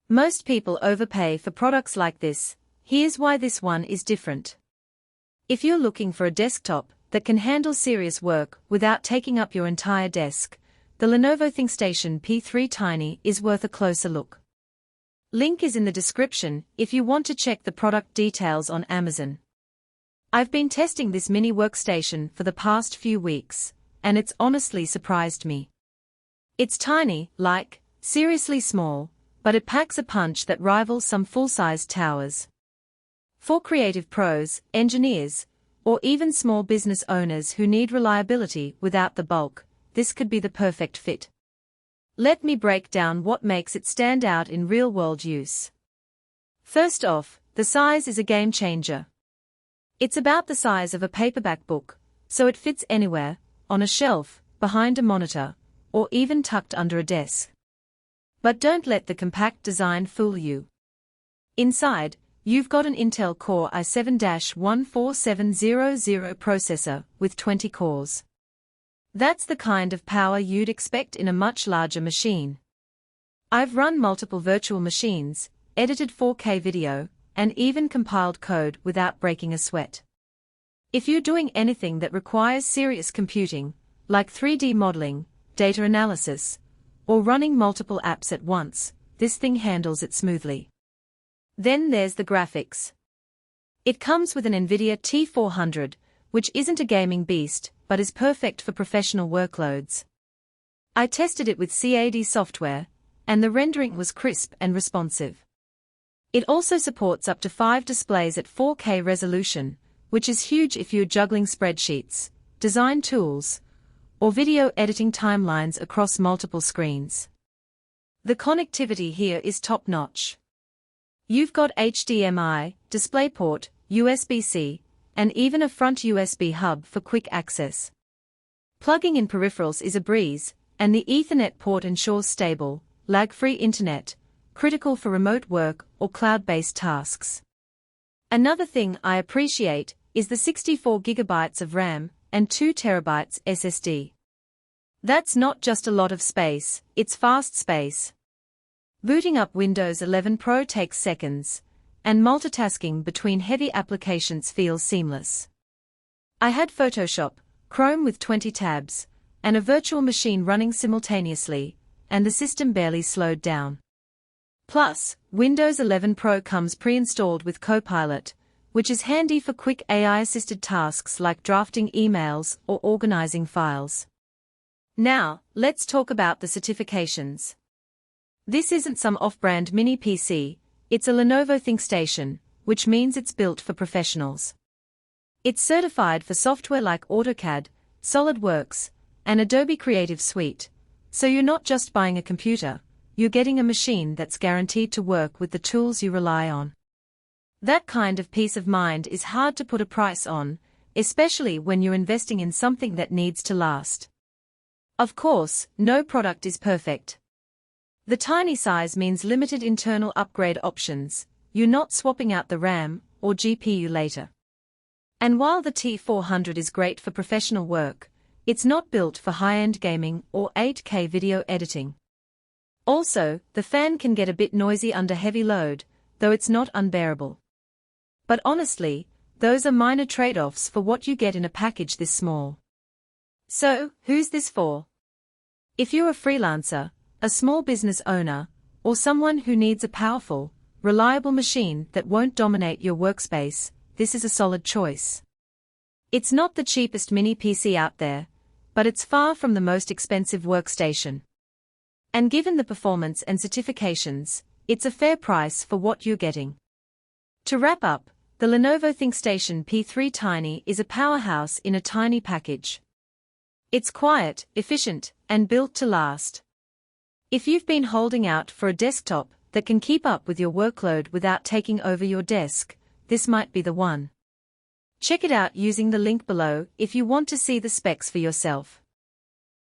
Most people overpay for products like this. Here's why this one is different. If you're looking for a desktop that can handle serious work without taking up your entire desk, the Lenovo ThinkStation P3 Tiny is worth a closer look. Link is in the description if you want to check the product details on Amazon. I've been testing this mini workstation for the past few weeks, and it's honestly surprised me. It's tiny, seriously small, but it packs a punch that rivals some full-sized towers. For creative pros, engineers, or even small business owners who need reliability without the bulk, this could be the perfect fit. Let me break down what makes it stand out in real-world use. First off, the size is a game changer. It's about the size of a paperback book, so it fits anywhere, on a shelf, behind a monitor, or even tucked under a desk. But don't let the compact design fool you. Inside, you've got an Intel Core i7-14700 processor with 20 cores. That's the kind of power you'd expect in a much larger machine. I've run multiple virtual machines, edited 4K video, and even compiled code without breaking a sweat. If you're doing anything that requires serious computing, like 3D modeling, data analysis, or running multiple apps at once, this thing handles it smoothly. Then there's the graphics. It comes with an NVIDIA T400, which isn't a gaming beast, but is perfect for professional workloads. I tested it with CAD software, and the rendering was crisp and responsive. It also supports up to 5 displays at 4K resolution, which is huge if you're juggling spreadsheets, design tools, or video editing timelines across multiple screens. The connectivity here is top-notch. You've got HDMI, DisplayPort, USB-C, and even a front USB hub for quick access. Plugging in peripherals is a breeze, and the Ethernet port ensures stable, lag-free internet, critical for remote work or cloud-based tasks. Another thing I appreciate is the 64 GB of RAM and 2 TB SSD. That's not just a lot of space, it's fast space. Booting up Windows 11 Pro takes seconds, and multitasking between heavy applications feels seamless. I had Photoshop, Chrome with 20 tabs, and a virtual machine running simultaneously, and the system barely slowed down. Plus, Windows 11 Pro comes pre-installed with Copilot, which is handy for quick AI-assisted tasks like drafting emails or organizing files. Now, let's talk about the certifications. This isn't some off-brand mini PC, it's a Lenovo ThinkStation, which means it's built for professionals. It's certified for software like AutoCAD, SolidWorks, and Adobe Creative Suite, so you're not just buying a computer, you're getting a machine that's guaranteed to work with the tools you rely on. That kind of peace of mind is hard to put a price on, especially when you're investing in something that needs to last. Of course, no product is perfect. The tiny size means limited internal upgrade options, you're not swapping out the RAM or GPU later. And while the T400 is great for professional work, it's not built for high-end gaming or 8K video editing. Also, the fan can get a bit noisy under heavy load, though it's not unbearable. But honestly, those are minor trade-offs for what you get in a package this small. So, who's this for? If you're a freelancer, a small business owner, or someone who needs a powerful, reliable machine that won't dominate your workspace, this is a solid choice. It's not the cheapest mini PC out there, but it's far from the most expensive workstation. And given the performance and certifications, it's a fair price for what you're getting. To wrap up, the Lenovo ThinkStation P3 Tiny is a powerhouse in a tiny package. It's quiet, efficient, and built to last. If you've been holding out for a desktop that can keep up with your workload without taking over your desk, this might be the one. Check it out using the link below if you want to see the specs for yourself.